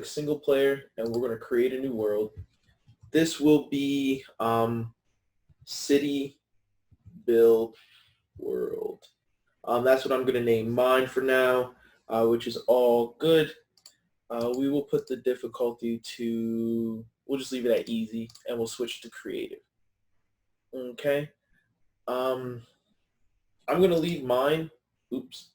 single player, and we're going to create a new world. This will be city build world. That's what I'm going to name mine for now, which is all good. We will put the difficulty to, we'll just leave it at easy, and we'll switch to creative. Okay. I'm going to leave mine, oops.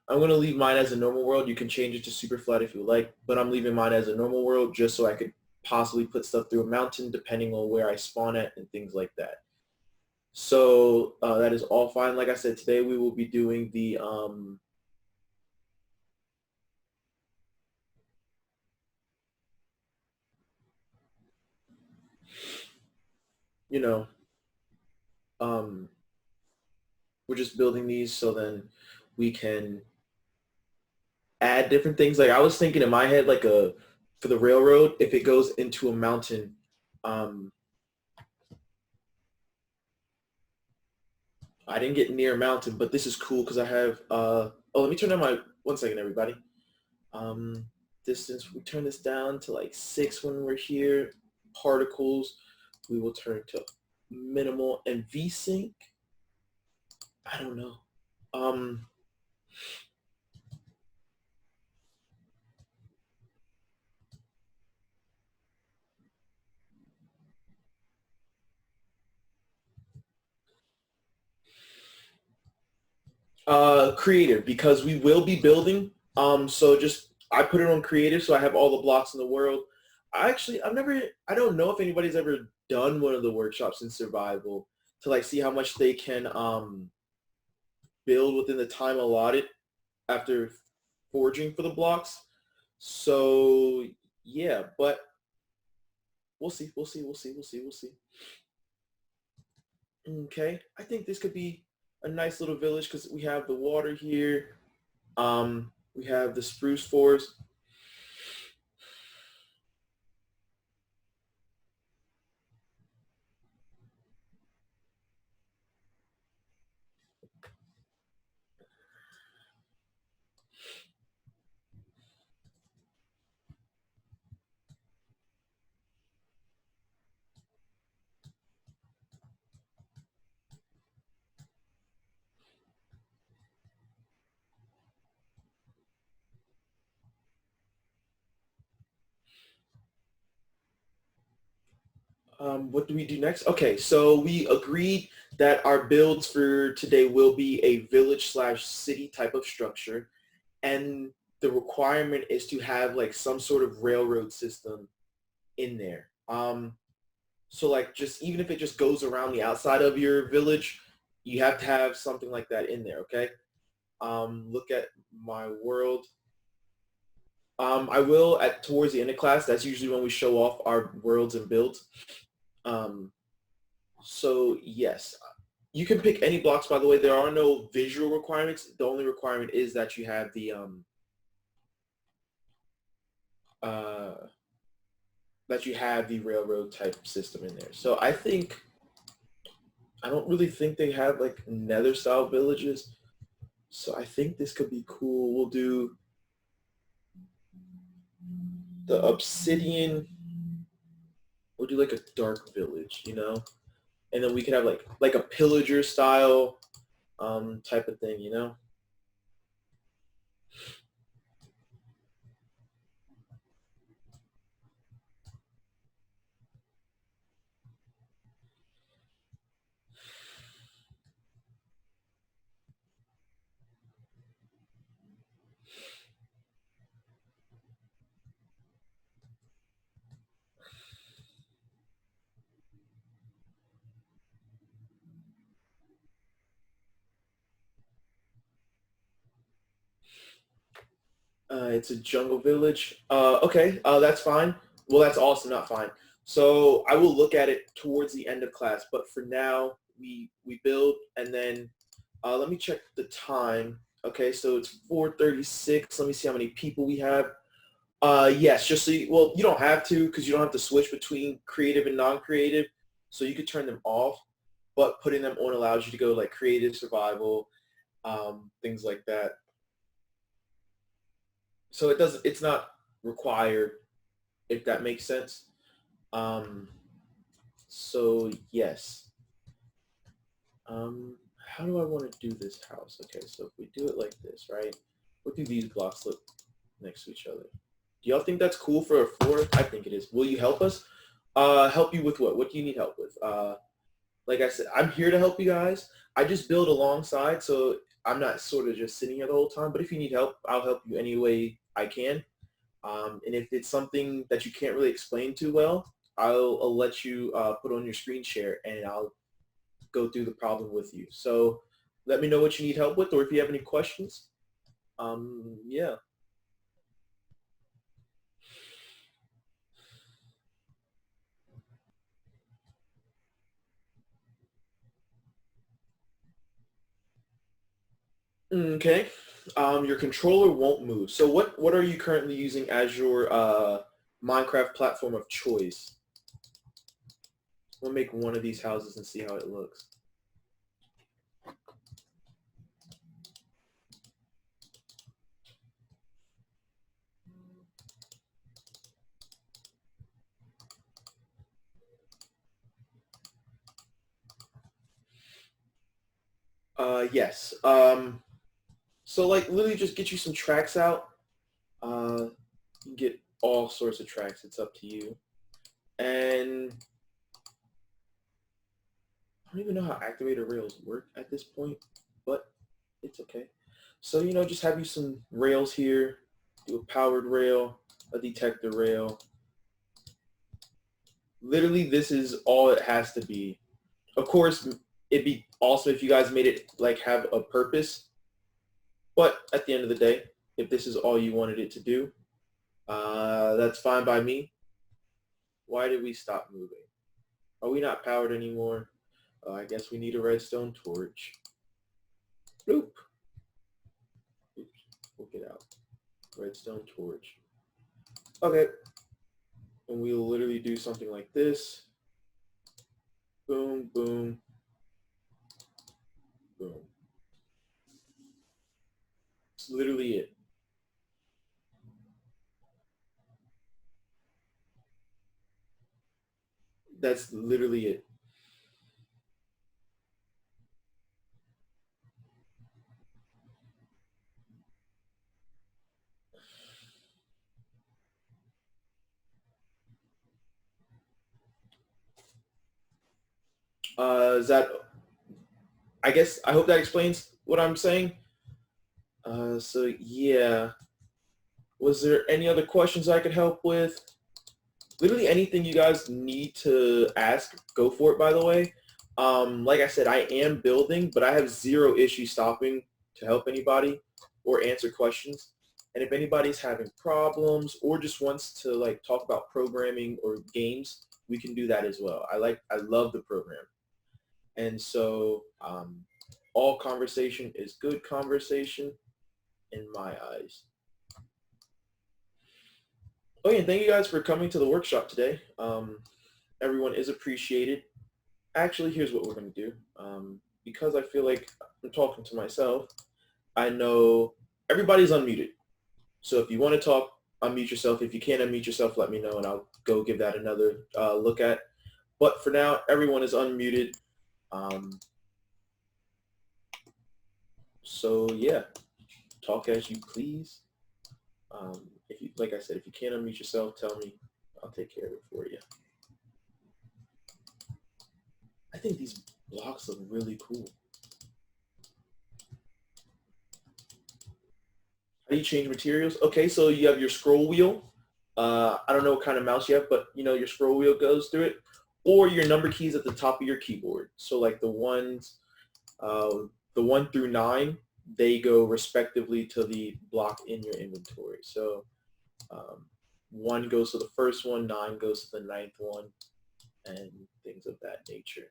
I'm going to leave mine as a normal world. You can change it to super flat if you like, but I'm leaving mine as a normal world just so I could possibly put stuff through a mountain depending on where I spawn at and things like that. So that is all fine. Like I said, today we will be doing the you know, we're just building these so then we can add different things. Like I was thinking in my head, like for the railroad, if it goes into a mountain, I didn't get near a mountain, but this is cool because I have, let me turn on my, 1 second, everybody. Distance, we turn this down to like 6 when we're here. Particles, we will turn to minimal, and VSync, I don't know. Creative, because we will be building. So just, I put it on creative so I have all the blocks in the world. I don't know if anybody's ever done one of the workshops in survival to like see how much they can build within the time allotted after forging for the blocks. So yeah, but we'll see. Okay, I think this could be a nice little village because we have the water here. We have the spruce forest. What do we do next? Okay, so we agreed that our builds for today will be a village/city type of structure, and the requirement is to have like some sort of railroad system in there. So like just even if it just goes around the outside of your village, you have to have something like that in there. Okay. Look at my world. I will at towards the end of class. That's usually when we show off our worlds and builds. So yes, you can pick any blocks, by the way. There are no visual requirements. The only requirement is that you have the railroad type system in there. So I don't really think they have like nether style villages. So I think this could be cool. We'll do the obsidian. We'll do like a dark village, and then we could have like a pillager style type of thing, It's a jungle village. Okay, that's fine. Well, that's also not fine. So I will look at it towards the end of class. But for now, we build, and then let me check the time. Okay, so it's 4:36. Let me see how many people we have. Yes, just so well, you don't have to because you don't have to switch between creative and non-creative. So you could turn them off, but putting them on allows you to go like creative, survival, things like that. So it's not required, if that makes sense. So yes. How do I want to do this house? Okay, so if we do it like this, right? What do these blocks look next to each other? Do y'all think that's cool for a floor? I think it is. Will you help us? Help you with what? What do you need help with? Like I said, I'm here to help you guys. I just build alongside, so I'm not sort of just sitting here the whole time. But if you need help, I'll help you any way I can. And if it's something that you can't really explain too well, I'll let you put on your screen share, and I'll go through the problem with you. So let me know what you need help with, or if you have any questions. Yeah. Okay. Your controller won't move. So what are you currently using as your Minecraft platform of choice? We'll make one of these houses and see how it looks. Yes. So like literally just get you some tracks out. You can get all sorts of tracks. It's up to you. And I don't even know how activator rails work at this point, but it's okay. So, just have you some rails here. Do a powered rail, a detector rail. Literally, this is all it has to be. Of course, it'd be awesome if you guys made it like have a purpose. But at the end of the day, if this is all you wanted it to do, that's fine by me. Why did we stop moving? Are we not powered anymore? I guess we need a redstone torch. Bloop. Oops, we'll get out. Redstone torch. Okay. And we'll literally do something like this. Boom, boom, boom. It's literally it. That's literally it. Is that, I guess, I hope that explains what I'm saying. So yeah. Was there any other questions I could help with? Literally anything you guys need to ask, go for it, by the way. Like I said, I am building, but I have zero issue stopping to help anybody or answer questions. And if anybody's having problems or just wants to like talk about programming or games, we can do that as well. I love the program. And so all conversation is good conversation in my eyes. Oh yeah, and thank you guys for coming to the workshop today. Everyone is appreciated. Actually, here's what we're going to do. Because I feel like I'm talking to myself, I know everybody's unmuted. So if you want to talk, unmute yourself. If you can't unmute yourself, let me know and I'll go give that another look at. But for now, everyone is unmuted. So yeah, talk as you please. If you, like I said, if you can't unmute yourself, tell me. I'll take care of it for you. I think these blocks look really cool. How do you change materials? Okay, so you have your scroll wheel. I don't know what kind of mouse you have, but your scroll wheel goes through it. Or your number keys at the top of your keyboard. So like the 1 through 9, they go respectively to the block in your inventory. So 1 goes to the first one, 9 goes to the 9th one, and things of that nature.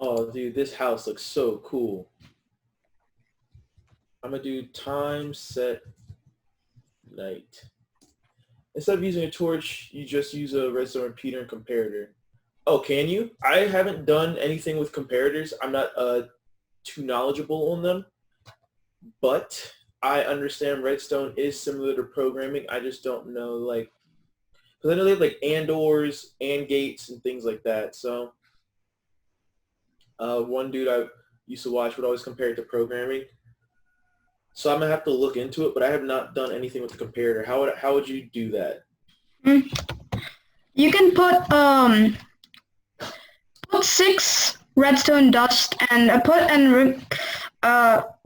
Oh, dude, this house looks so cool. I'm going to do time set night. Instead of using a torch, you just use a redstone repeater and comparator. Oh, can you? I haven't done anything with comparators. I'm not too knowledgeable on them, but I understand Redstone is similar to programming. I just don't know, like, because I know they have like and/ors, and gates, and things like that. So one dude I used to watch would always compare it to programming. So I'm gonna have to look into it, but I have not done anything with the comparator. How would you do that? Mm. You can put 6 redstone dust and put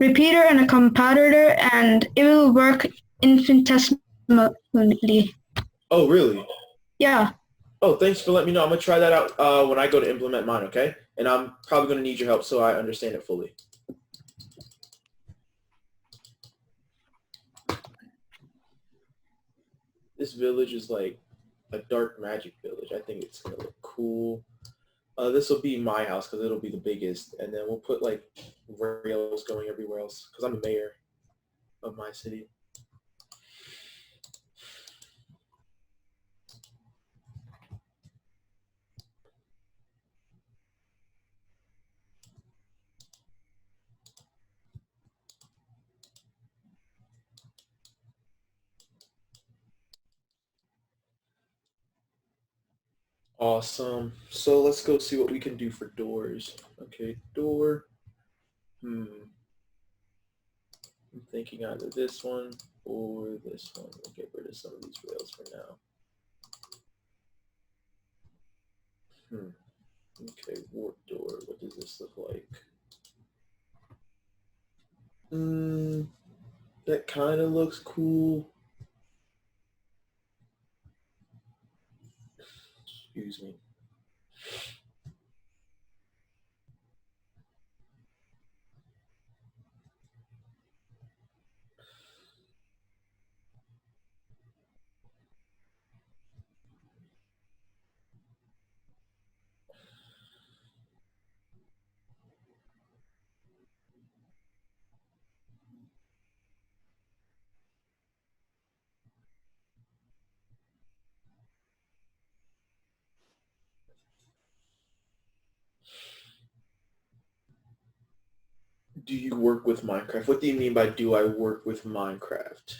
repeater and a comparator, and it will work infinitesimally. Oh, really? Yeah. Oh, thanks for letting me know. I'm gonna try that out when I go to implement mine. Okay, and I'm probably gonna need your help so I understand it fully. This village is like a dark magic village. I think it's gonna look cool. This will be my house because it'll be the biggest, and then we'll put like rails going everywhere else because I'm the mayor of my city. Awesome. So let's go see what we can do for doors. Okay, door. I'm thinking either this one or this one. We'll get rid of some of these rails for now. Okay, warp door. What does this look like? That kind of looks cool. Excuse me. Do you work with Minecraft? What do you mean by do I work with Minecraft?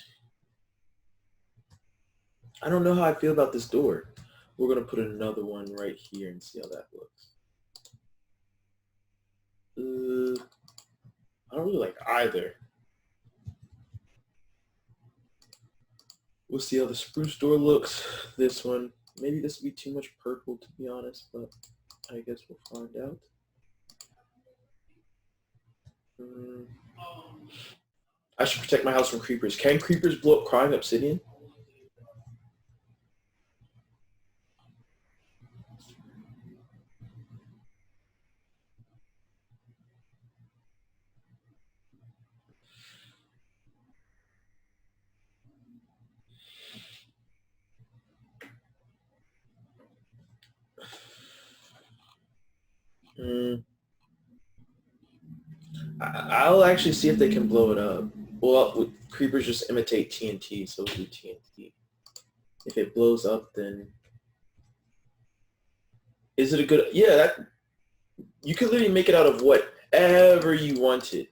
I don't know how I feel about this door. We're going to put another one right here and see how that looks. I don't really like either. We'll see how the spruce door looks. This one. Maybe this will be too much purple to be honest, but I guess we'll find out. I should protect my house from creepers. Can creepers blow up crying obsidian? I'll actually see if they can blow it up. Well, creepers just imitate TNT, so we'll do TNT. If it blows up, then is it a good? Yeah, that you could literally make it out of whatever you wanted.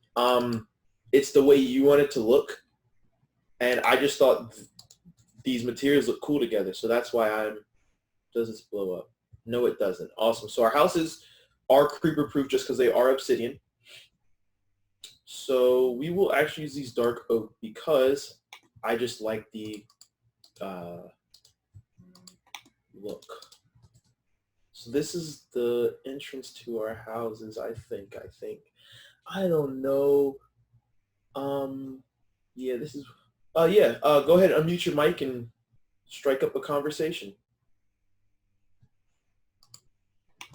It's the way you want it to look, and I just thought these materials look cool together, so that's why I'm. Does this blow up? No, it doesn't. Awesome. So our houses are creeper proof just because they are obsidian. So we will actually use these dark oak because I just like the look. So this is the entrance to our houses, I think. I don't know. Yeah, this is, yeah, go ahead, unmute your mic and strike up a conversation.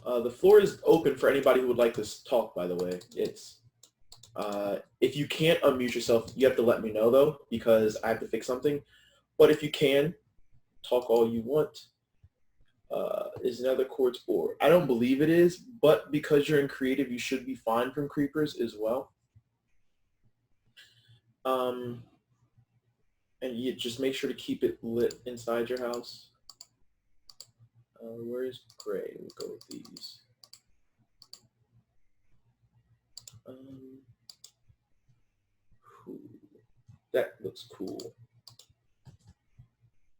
The floor is open for anybody who would like to talk, by the way. If you can't unmute yourself, you have to let me know, though, because I have to fix something. But if you can, talk all you want. Is another quartz ore. I don't believe it is, but because you're in creative, you should be fine from creepers as well. And you just make sure to keep it lit inside your house. Where's gray? We'll go with these. Cool. That looks cool.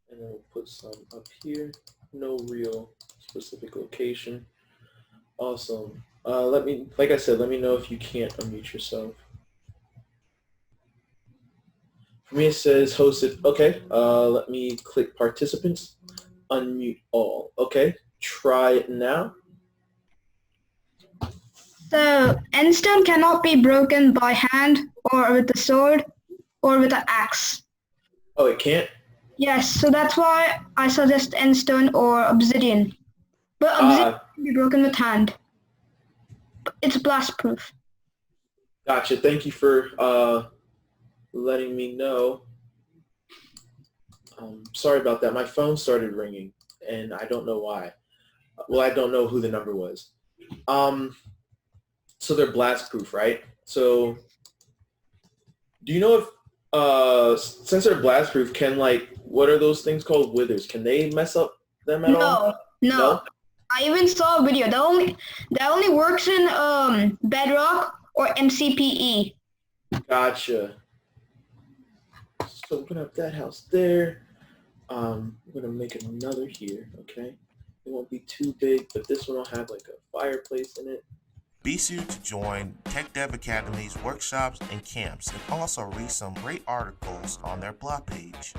And then we'll put some up here. No real specific location. Awesome. Like I said, let me know if you can't unmute yourself. For me, it says hosted. Okay. Let me click participants. Unmute all. Okay. Try it now. So endstone cannot be broken by hand or with a sword or with an axe. Oh, it can't? Yes, so that's why I suggest endstone or obsidian. But obsidian can be broken with hand. It's blast proof. Gotcha. Thank you for letting me know. Sorry about that. My phone started ringing, and I don't know why. Well, I don't know who the number was. So they're blast proof, right? So do you know if since they're blast proof, can what are those things called, withers? Can they mess up them at all? No. I even saw a video. That only works in Bedrock or MCPE. Gotcha. So we're gonna have that house there. We're gonna make another here, okay? It won't be too big, but this one will have like a fireplace in it. Be sure to join TechDev Academy's workshops and camps, and also read some great articles on their blog page.